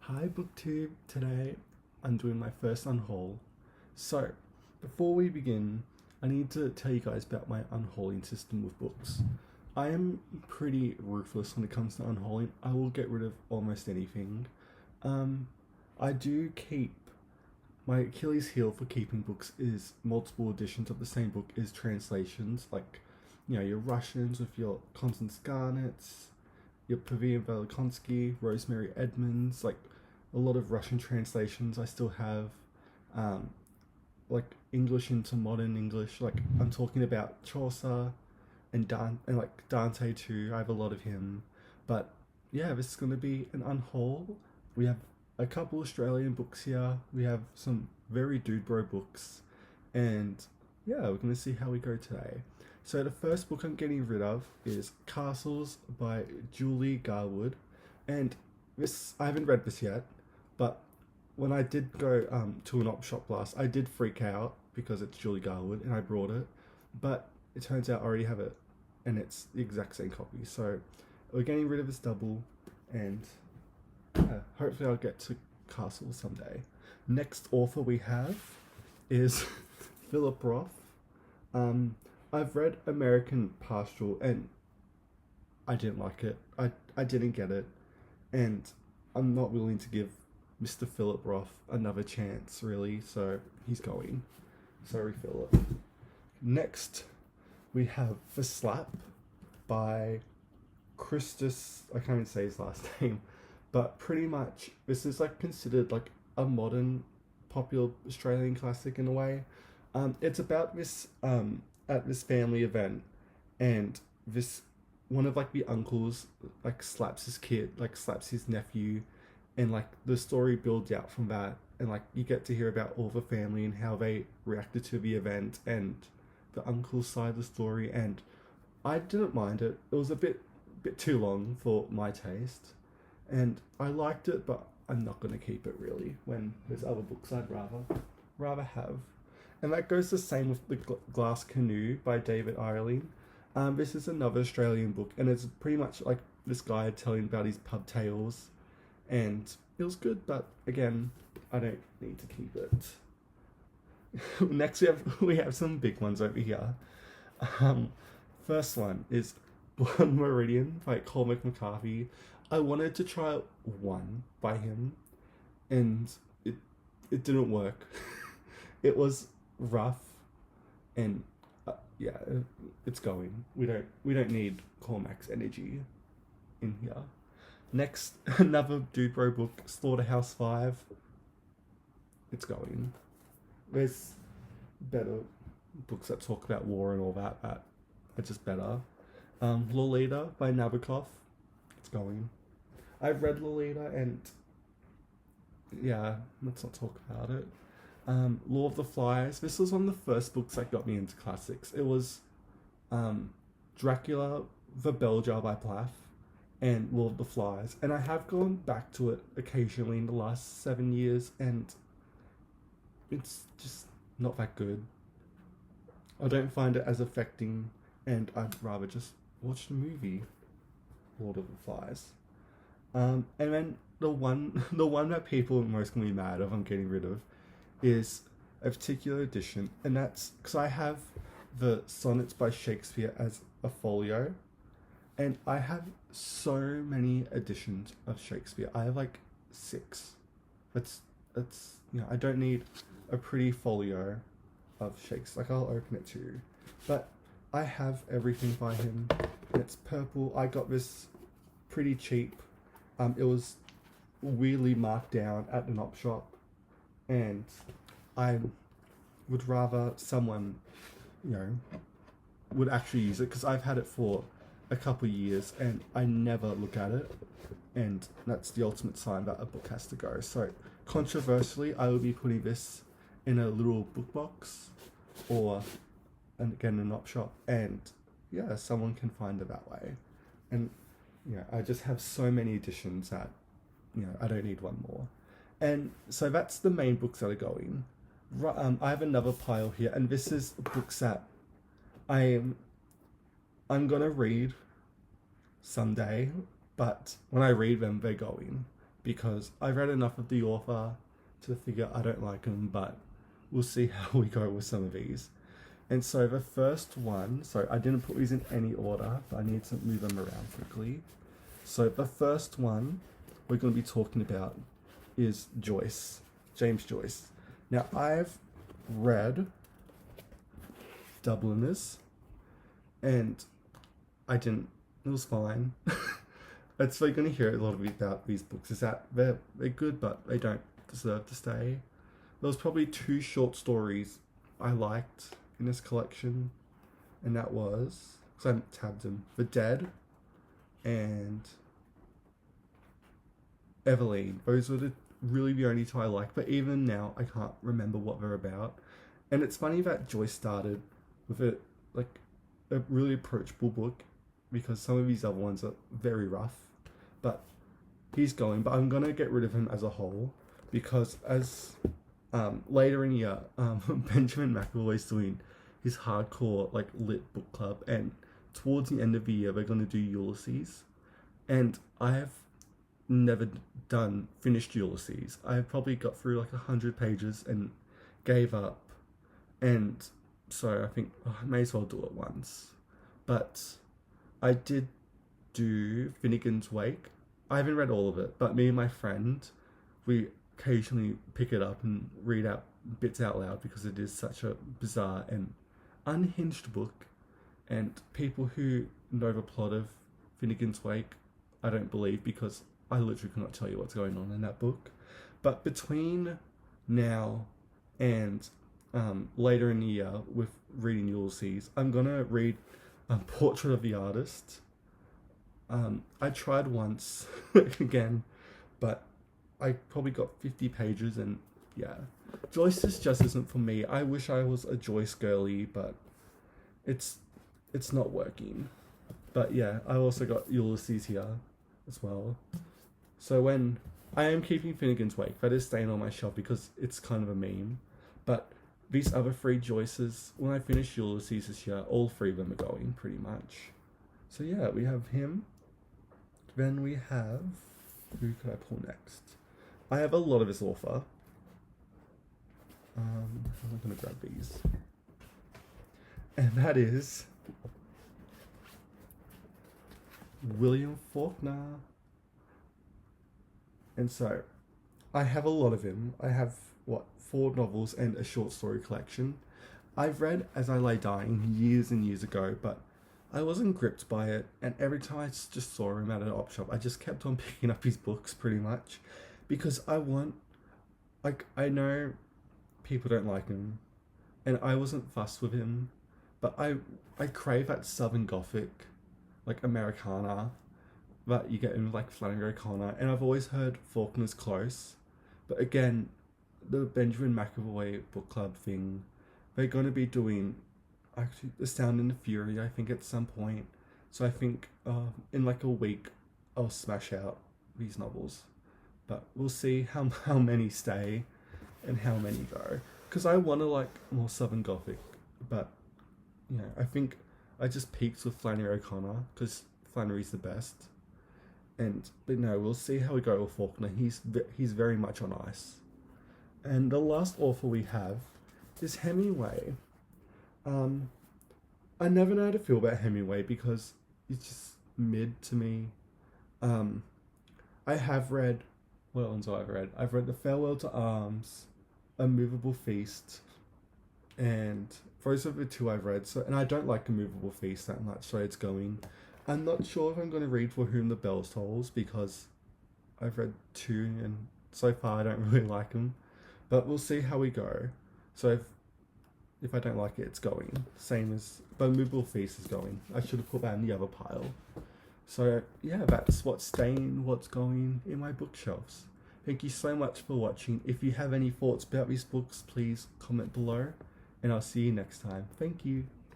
Hi BookTube, today I'm doing my first unhaul. So, before we begin, I need to tell you guys about my unhauling system with books. I am pretty ruthless when it comes to unhauling. I will get rid of almost anything. Um, I do keep my Achilles heel for keeping books is multiple editions of the same book is translations, like your Russians with your Constance Garnets, your Pavia Velikonsky, Rosemary Edmonds, like a lot of Russian translations I still have, um, like English into modern English. Like I'm talking about Chaucer and like Dante too. I have a lot of him, but yeah, this is gonna be an unhaul. We have a couple Australian books here. We have some very dude bro books, and yeah, we're gonna see how we go today. So the first book I'm getting rid of is Castles by Julie Garwood, and this I haven't read this yet, but when I did go to an op shop last, I did freak out because it's Julie Garwood and I brought it, but it turns out I already have it, and it's the exact same copy. So we're getting rid of this double, and yeah, hopefully I'll get to Castle someday. Next author we have is Philip Roth. Um, I've read American Pastoral and I didn't like it. I didn't get it, and I'm not willing to give Mr. Philip Roth another chance, really. So he's going. Sorry, Philip. Next, we have The Slap by Christus. I can't even say his last name, but pretty much this is like considered like a modern popular Australian classic in a way. It's about this at this family event, and this one of like the uncles like slaps his kid, like slaps his nephew, and like the story builds out from that, and like you get to hear about all the family and how they reacted to the event and the uncle's side of the story. And I didn't mind it. It was a bit too long for my taste, and I liked it, but I'm not gonna keep it really when there's other books I'd rather have. And that goes the same with The Glass Canoe by David Ireland. This is another Australian book, and it's pretty much like this guy telling about his pub tales, and it was good, but again, I don't need to keep it. Next, we have some big ones over here. Um, First one is Blood Meridian by Cormac McCarthy. I wanted to try one by him, and it didn't work. It was rough, and yeah, it's going. We don't need Cormac's energy in here. Next, another Dude Bro book, Slaughterhouse 5. It's going. There's better books that talk about war and all that are just better. Lolita by Nabokov. It's going. I've read Lolita, and yeah, let's not talk about it. Lord of the Flies. This was one of the first books that got me into classics. It was Dracula, the Bell Jar by Plath, and Lord of the Flies. And I have gone back to it occasionally in the last 7 years, and it's just not that good. I don't find it as affecting, and I'd rather just watch the movie, Lord of the Flies. And then the one that people are most gonna be mad of, I'm getting rid of, is a particular edition, and that's because I have the Sonnets by Shakespeare as a folio, and I have so many editions of Shakespeare. I have like 6. That's I don't need a pretty folio of Shakespeare. Like I'll open it too, but I have everything by him, and it's purple. I got this pretty cheap. It was weirdly marked down at an op shop, and I would rather someone, would actually use it, because I've had it for a couple of years and I never look at it, and that's the ultimate sign that a book has to go. So controversially, I will be putting this in a little book box, or and again an op shop, and yeah, someone can find it that way. And I just have so many editions that I don't need one more. And so that's the main books that are going. I have another pile here, and this is books that I'm gonna read someday, but when I read them, they're going. because I read enough of the author to figure I don't like them, but we'll see how we go with some of these. And so the first one, so I didn't put these in any order, but I need to move them around quickly. So the first one we're going to be talking about is Joyce, James Joyce. Now I've read Dubliners, and I didn't, it was fine. It's like going to hear a lot about these books is that they're good, but they don't deserve to stay. There was probably 2 short stories I liked in this collection, and that was, because I tabbed them, The Dead and Eveline. Those were really the only 2 I liked, but even now I can't remember what they're about. And it's funny that Joyce started with a really approachable book, because some of these other ones are very rough, but he's going. But I'm gonna get rid of him as a whole, because as later in the year, Benjamin McAvoy's doing his hardcore lit book club, and towards the end of the year they're gonna do Ulysses, and I have never finished Ulysses. I probably got through 100 pages and gave up, and so I think I may as well do it once. But I did do Finnegan's Wake. I haven't read all of it, but me and my friend, we occasionally pick it up and read out bits out loud, because it is such a bizarre and unhinged book. And people who know the plot of Finnegan's Wake, I don't believe, because I literally cannot tell you what's going on in that book. But between now and later in the year with reading Ulysses, I'm gonna read Portrait of the Artist. I tried once again, but I probably got 50 pages, and yeah, Joyce just isn't for me. I wish I was a Joyce girly, but it's not working. But yeah, I also got Ulysses here as well. So when I am keeping Finnegan's Wake, that is staying on my shelf because it's kind of a meme. But these other 3 Joyces, when I finish Ulysses this year, all 3 of them are going pretty much. So yeah, we have him. Then we have, who could I pull next? I have a lot of his author. I'm going to grab these. And that is William Faulkner. And so I have a lot of him. I have 4 novels and a short story collection. I've read As I Lay Dying years and years ago, but I wasn't gripped by it, and every time I just saw him at an op shop, I just kept on picking up his books pretty much, because I know people don't like him, and I wasn't fussed with him, but I crave that Southern Gothic, Americana, that you get in Flannery O'Connor, and I've always heard Faulkner's close, but again, the Benjamin McAvoy book club thing, they're going to be doing actually The Sound and the Fury, I think, at some point. So I think in a week I'll smash out these novels, but we'll see how many stay and how many go, because I want to more Southern Gothic, but I think I just peaked with Flannery O'Connor because Flannery's the best. But no, we'll see how we go with Faulkner. He's very much on ice. And the last author we have is Hemingway. I never know how to feel about Hemingway because it's just mid to me. I have read, what ones have I read? I've read The Farewell to Arms, A Movable Feast, and those are the 2 I've read. So, and I don't like A Movable Feast that much, so it's going. I'm not sure if I'm going to read For Whom the Bell Tolls, because I've read 2 and so far I don't really like them. But we'll see how we go. So if I don't like it, it's going. Same as The Movable Feast is going. I should have put that in the other pile. So yeah, that's what's going in my bookshelves. Thank you so much for watching. If you have any thoughts about these books, please comment below, and I'll see you next time. Thank you.